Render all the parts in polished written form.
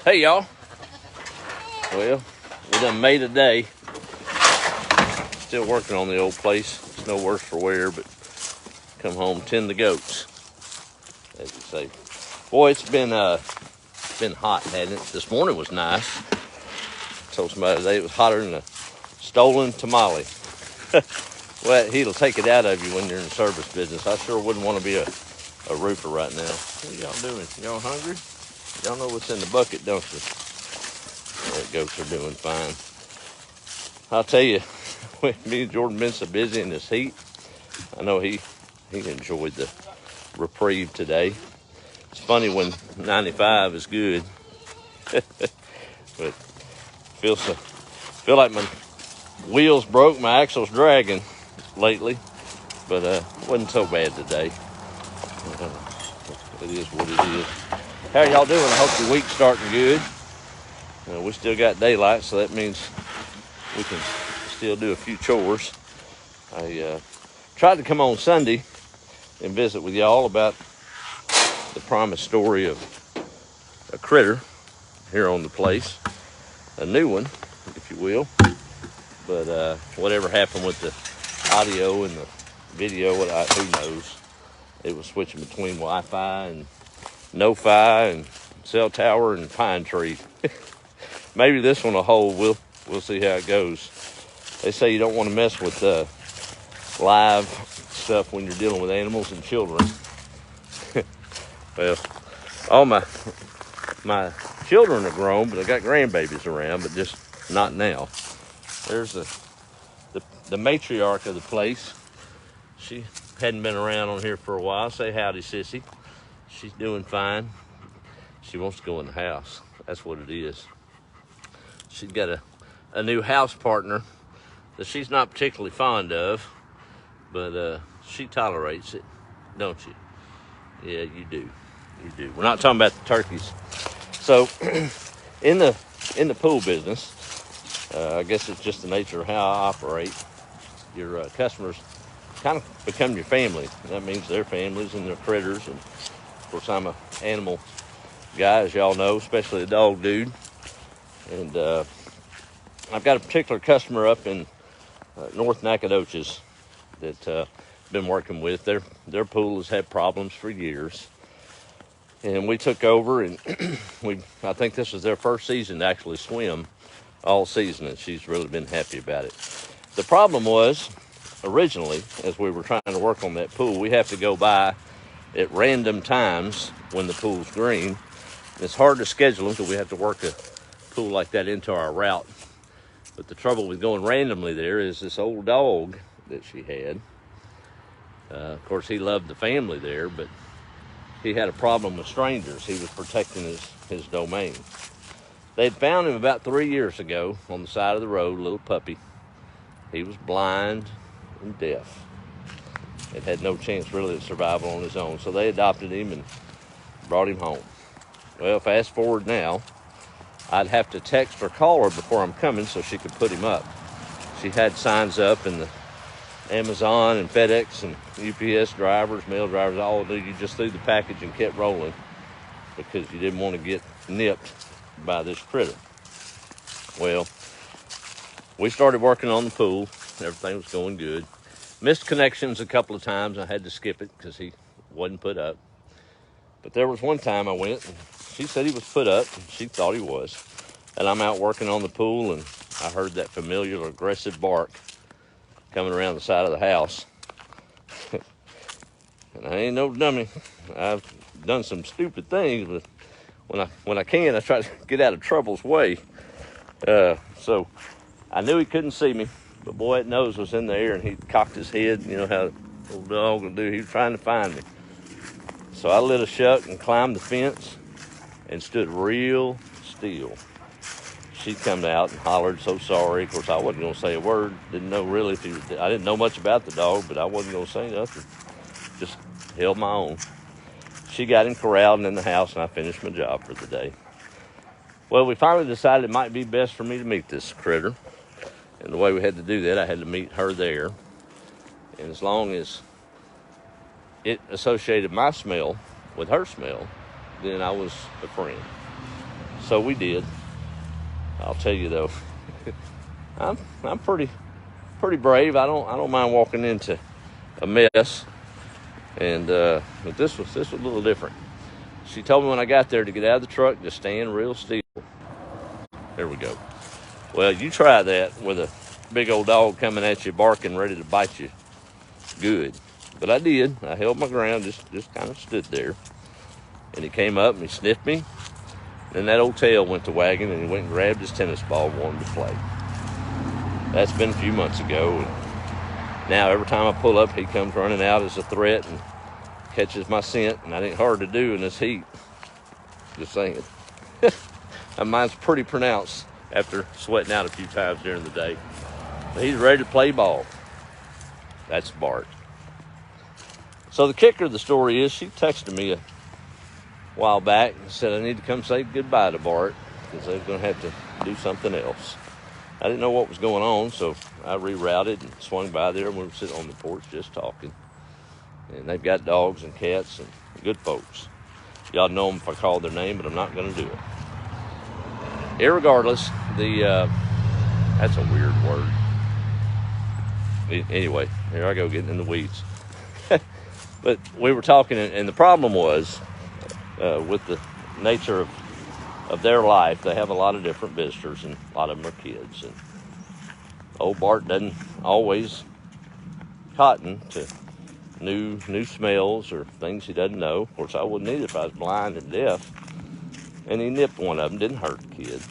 Hey y'all. Well, we done made a day. Still working on the old place. It's no worse for wear, but come home, tend the goats, as you say. Boy, it's been hot, hasn't it? This morning was nice. I told somebody today it was hotter than a stolen tamale. Well, he'll take it out of you when you're in the service business. I sure wouldn't want to be a roofer right now. What are y'all doing? Y'all hungry? Y'all know what's in the bucket, don't you? The goats are doing fine. I'll tell you, me and Jordan been so busy in this heat. I know he enjoyed the reprieve today. It's funny when 95 is good, but feel like my wheels broke, my axle's dragging lately, but it wasn't so bad today. It is what it is. How y'all doing? I hope your week's starting good. We still got daylight, so that means we can still do a few chores. I tried to come on Sunday and visit with y'all about the promised story of a critter here on the place, a new one, if you will. But whatever happened with the audio and the video, who knows? It was switching between Wi-Fi and no-fi and cell tower and pine tree. Maybe this one will hold. We'll see how it goes. They say you don't want to mess with live stuff when you're dealing with animals and children. Well, all my children are grown, but I got grandbabies around, but just not now. There's the matriarch of the place. She hadn't been around on here for a while. Say howdy, sissy. She's doing fine. She wants to go in the house. That's what it is. She's got a new house partner that she's not particularly fond of, but she tolerates it, don't you? Yeah, you do. You do. We're not talking about the turkeys. So, in the pool business, I guess it's just the nature of how I operate. Your customers kind of become your family. That means their families and their critters. And of course, I'm an animal guy, as y'all know, especially a dog dude. And I've got a particular customer up in North Nacogdoches that I've been working with. Their pool has had problems for years. And we took over, and I think this was their first season to actually swim all season, and she's really been happy about it. The problem was, originally, as we were trying to work on that pool, we have to go by at random times when the pool's green. And it's hard to schedule them because we have to work a pool like that into our route. But the trouble with going randomly there is this old dog that she had. Of course, he loved the family there, but he had a problem with strangers. He was protecting his domain. They'd found him about 3 years ago on the side of the road, a little puppy. He was blind and deaf. It had no chance really of survival on his own. So they adopted him and brought him home. Well, fast forward now, I'd have to text or call her before I'm coming so she could put him up. She had signs up, and the Amazon and FedEx and UPS drivers, mail drivers, all knew you just threw the package and kept rolling because you didn't want to get nipped by this critter. Well, we started working on the pool. Everything was going good. Missed connections a couple of times. I had to skip it because he wasn't put up. But there was one time I went, and she said he was put up, and she thought he was. And I'm out working on the pool, and I heard that familiar aggressive bark coming around the side of the house. And I ain't no dummy. I've done some stupid things, but when I can, I try to get out of trouble's way. So I knew he couldn't see me, but boy, that nose was in the air, and he cocked his head. You know how a little dog will do. He was trying to find me. So I lit a shuck and climbed the fence and stood real still. She come out and hollered, so sorry. Of course, I wasn't going to say a word. Didn't know really if I didn't know much about the dog, but I wasn't going to say nothing. Just held my own. She got him corralled and in the house, and I finished my job for the day. Well, we finally decided it might be best for me to meet this critter. And the way we had to do that, I had to meet her there. And as long as it associated my smell with her smell, then I was a friend. So we did. I'll tell you though, I'm pretty brave. I don't mind walking into a mess, and but this was a little different. She told me when I got there to get out of the truck, just stand real still. There we go. Well, you try that with a big old dog coming at you, barking, ready to bite you. Good. But I did. I held my ground, just kind of stood there. And he came up and he sniffed me. Then that old tail went to wagging, and he went and grabbed his tennis ball and wanted to play. That's been a few months ago. And now every time I pull up, he comes running out as a threat and catches my scent, and that ain't hard to do in this heat. Just saying. And mine's pretty pronounced after sweating out a few times during the day. But he's ready to play ball. That's Bart. So the kicker of the story is she texted me a while back and said I need to come say goodbye to Bart because they was going to have to do something else. I didn't know what was going on, so I rerouted and swung by there, and we were sitting on the porch just talking. And they've got dogs and cats and good folks. Y'all know them if I call their name, but I'm not going to do it. Irregardless, that's a weird word. Anyway, here I go getting in the weeds. But we were talking, and the problem was with the nature of their life, they have a lot of different visitors, and a lot of them are kids. And old Bart doesn't always cotton to new smells or things he doesn't know. Of course, I wouldn't either if I was blind and deaf. And he nipped one of them. Didn't hurt the kid.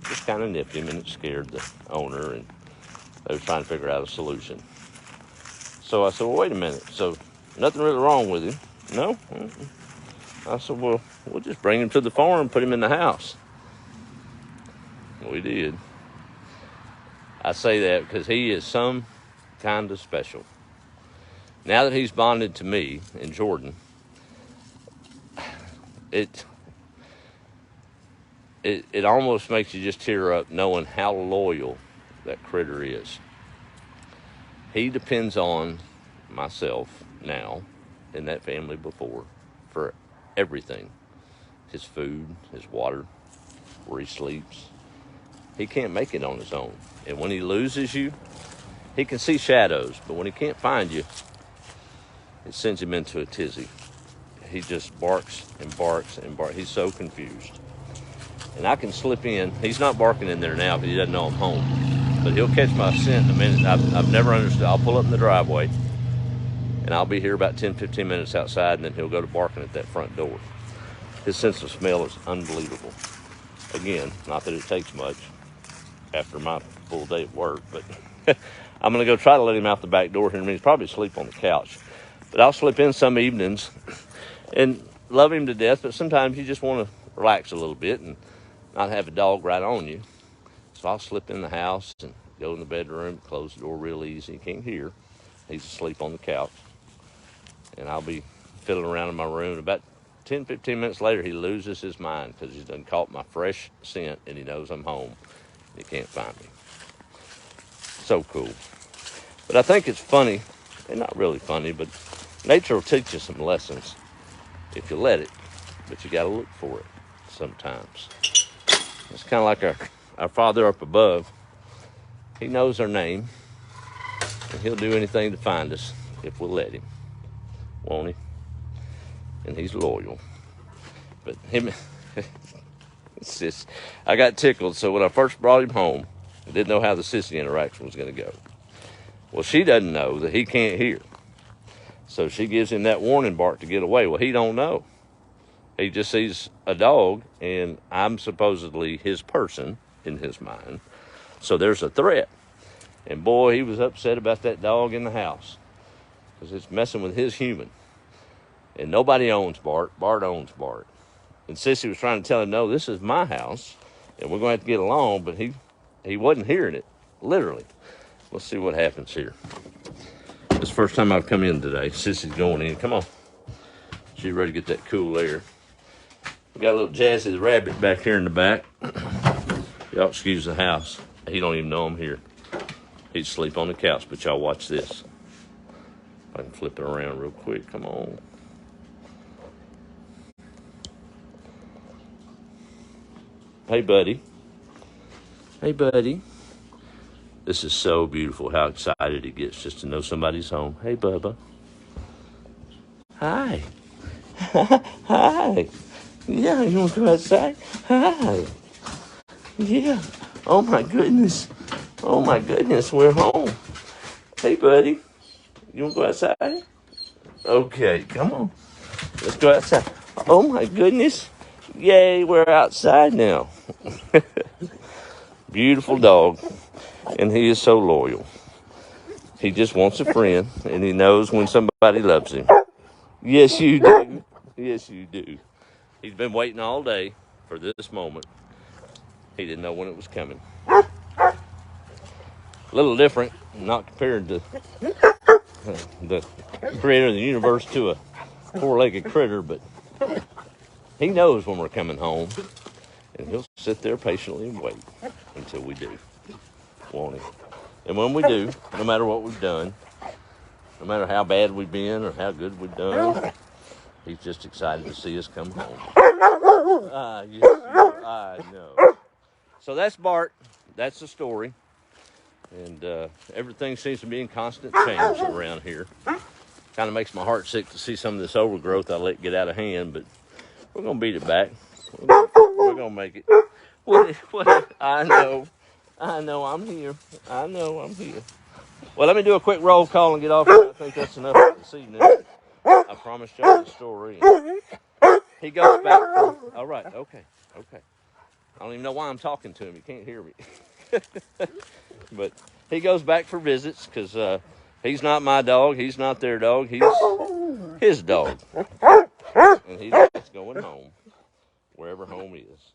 Just kind of nipped him, and it scared the owner, and they were trying to figure out a solution. So I said, well, wait a minute. So nothing really wrong with him? No? I said, well, we'll just bring him to the farm and put him in the house. We did. I say that because he is some kind of special. Now that he's bonded to me in Jordan, it almost makes you just tear up knowing how loyal that critter is. He depends on myself now and that family before for everything. His food, his water, where he sleeps. He can't make it on his own. And when he loses you, he can see shadows, but when he can't find you, it sends him into a tizzy. He just barks and barks and barks. He's so confused. And I can slip in. He's not barking in there now because he doesn't know I'm home. But he'll catch my scent in a minute. I've never understood. I'll pull up in the driveway, and I'll be here about 10, 15 minutes outside, and then he'll go to barking at that front door. His sense of smell is unbelievable. Again, not that it takes much after my full day at work, but I'm going to go try to let him out the back door here in a minute. He's probably asleep on the couch. But I'll slip in some evenings and love him to death, but sometimes you just want to relax a little bit and not have a dog right on you. So I'll slip in the house and go in the bedroom, close the door real easy. He can't hear. He's asleep on the couch. And I'll be fiddling around in my room. About 10, 15 minutes later, he loses his mind because he's done caught my fresh scent and he knows I'm home. He can't find me. So cool. But I think it's funny, and not really funny, but nature will teach you some lessons if you let it. But you got to look for it sometimes. It's kind of like our Father up above. He knows our name, and he'll do anything to find us if we'll let him. Won't he? And he's loyal. But him, it's just, I got tickled. So when I first brought him home, I didn't know how the sissy interaction was going to go. Well, she doesn't know that he can't hear. So she gives him that warning bark to get away. Well, he don't know. He just sees a dog, and I'm supposedly his person in his mind. So there's a threat. And boy, he was upset about that dog in the house because it's messing with his human. And nobody owns Bart. Bart owns Bart. And Sissy was trying to tell him, no, this is my house, and we're going to have to get along, but he wasn't hearing it, literally. Let's see what happens here. This is the first time I've come in today. Sissy's going in. Come on. She's ready to get that cool air. We got a little Jazzy the rabbit back here in the back. Y'all excuse the house. He don't even know I'm here. He'd sleep on the couch, but y'all watch this. I can flip it around real quick. Come on. Hey, buddy. Hey, buddy. This is so beautiful how excited he gets just to know somebody's home. Hey, Bubba. Hi. Hi. Yeah, you want to go outside? Hi. Yeah. Oh, my goodness. Oh, my goodness. We're home. Hey, buddy. You want to go outside? Okay, come on. Let's go outside. Oh, my goodness. Yay, we're outside now. Beautiful dog. And he is so loyal. He just wants a friend, and he knows when somebody loves him. Yes, you do. Yes, you do. He's been waiting all day for this moment. He didn't know when it was coming. A little different, not compared to the creator of the universe to a four-legged critter, but he knows when we're coming home, and he'll sit there patiently and wait until we do, won't he? And when we do, no matter what we've done, no matter how bad we've been or how good we've done, he's just excited to see us come home. Yes, I know. So that's Bart. That's the story. And everything seems to be in constant change around here. Kind of makes my heart sick to see some of this overgrowth I let get out of hand, but we're going to beat it back. We're going to make it. What? I know, I'm here. I know, I'm here. Well, let me do a quick roll call and get off here. I think that's enough for this evening. I promised y'all the story. He goes back for, all right, okay. I don't even know why I'm talking to him. He can't hear me. But he goes back for visits because he's not my dog. He's not their dog. He's his dog. And he's going home, wherever home is.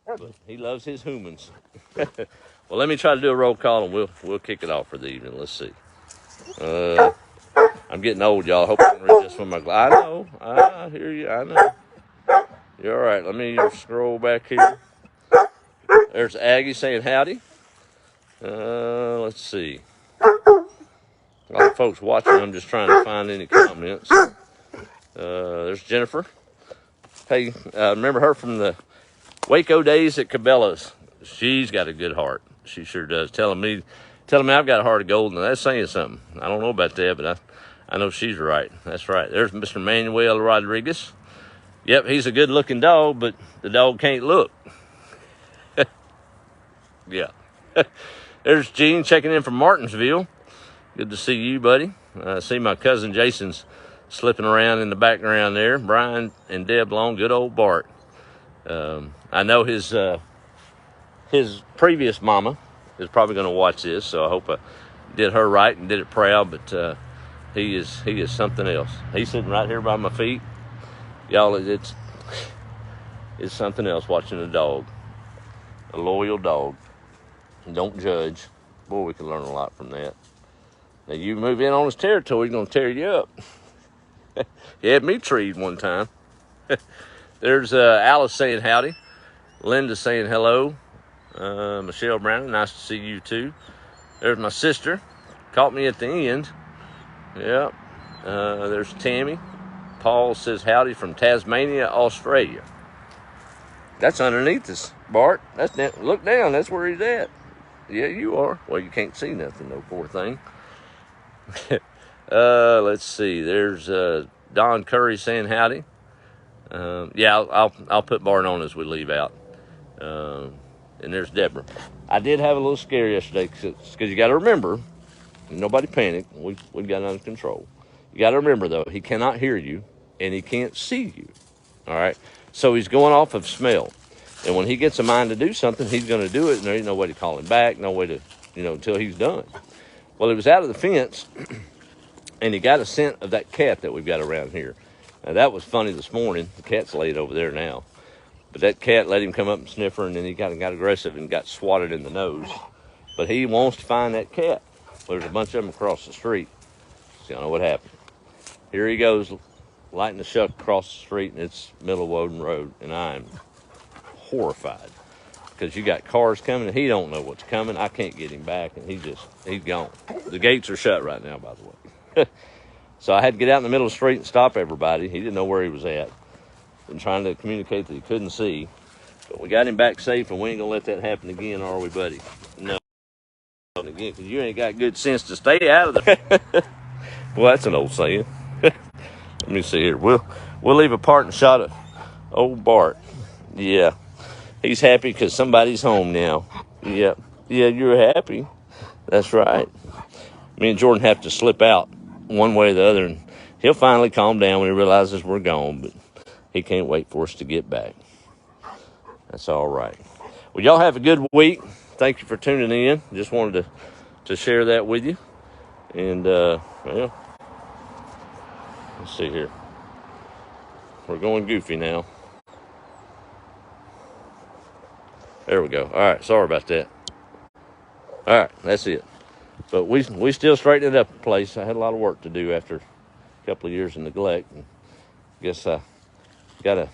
But he loves his humans. Well, let me try to do a roll call, and we'll kick it off for the evening. Let's see. I'm getting old, y'all. I hope I can read this from my I know. I hear you. I know. You're all right. Let me scroll back here. There's Aggie saying howdy. Let's see. All the folks watching, I'm just trying to find any comments. There's Jennifer. Hey, remember her from the Waco days at Cabela's? She's got a good heart. She sure does. Telling me I've got a heart of gold, and that's saying something. I don't know about that, but I know she's right. That's right. There's Mr. Manuel Rodriguez. Yep, he's a good-looking dog, but the dog can't look. Yeah. There's Gene checking in from Martinsville. Good to see you, buddy. I see my cousin Jason's slipping around in the background there. Brian and Deb Long, good old Bart. I know his previous mama is probably going to watch this, so I hope I did her right and did it proud. But he is something else. He's sitting right here by my feet, y'all. It's something else watching a dog, a loyal dog. Don't judge. Boy, we can learn a lot from that. Now, you move in on his territory, he's going to tear you up. He had me treed one time. There's Alice saying howdy. Linda saying hello. Michelle Brown, nice to see you too. There's my sister. Caught me at the end. Yep. There's Tammy. Paul says howdy from Tasmania, Australia. That's underneath us, Bart. Look down. That's where he's at. Yeah, you are. Well, you can't see nothing, though, poor thing. Let's see. There's Don Curry saying howdy. Yeah, I'll put Bart on as we leave out. And there's Deborah. I did have a little scare yesterday because you got to remember, nobody panic. We got it under control. You got to remember, though, he cannot hear you and he can't see you. All right? So he's going off of smell. And when he gets a mind to do something, he's going to do it, and there ain't no way to call him back, no way to, until he's done. Well, he was out of the fence, and he got a scent of that cat that we've got around here. Now, that was funny this morning. The cat's laid over there now. But that cat let him come up and sniff her, and then he got aggressive and got swatted in the nose. But he wants to find that cat. There's a bunch of them across the street. So y'all know what happened. Here he goes, lighting the shuck across the street, and it's middle of Woden Road, and I'm horrified because you got cars coming and he don't know what's coming. I can't get him back, and he's gone. The gates are shut right now, by the way. So I had to get out in the middle of the street and stop everybody. He didn't know where he was at and trying to communicate that he couldn't see. But we got him back safe, and we ain't gonna let that happen again, are we, buddy? No, again, because you ain't got good sense to stay out of the. Well, that's an old saying. Let me see here. We'll leave a parting shot of old Bart. Yeah, he's happy because somebody's home now. Yeah, yeah, you're happy. That's right. Me and Jordan have to slip out one way or the other, and he'll finally calm down when he realizes we're gone. But he can't wait for us to get back. That's all right. Well, y'all have a good week. Thank you for tuning in. Just wanted to share that with you. And, well, let's see here. We're going goofy now. There we go. All right, sorry about that. All right, that's it. But we still straightened it up in place. I had a lot of work to do after a couple of years of neglect. And I guess I got to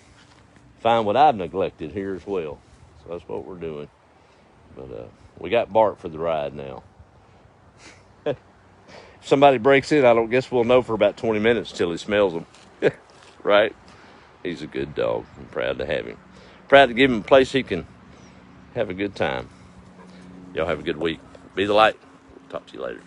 find what I've neglected here as well. So that's what we're doing. But we got Bart for the ride now. If somebody breaks in, I don't guess we'll know for about 20 minutes till he smells them. Right? He's a good dog. I'm proud to have him. Proud to give him a place he can have a good time. Y'all have a good week. Be the light. Talk to you later.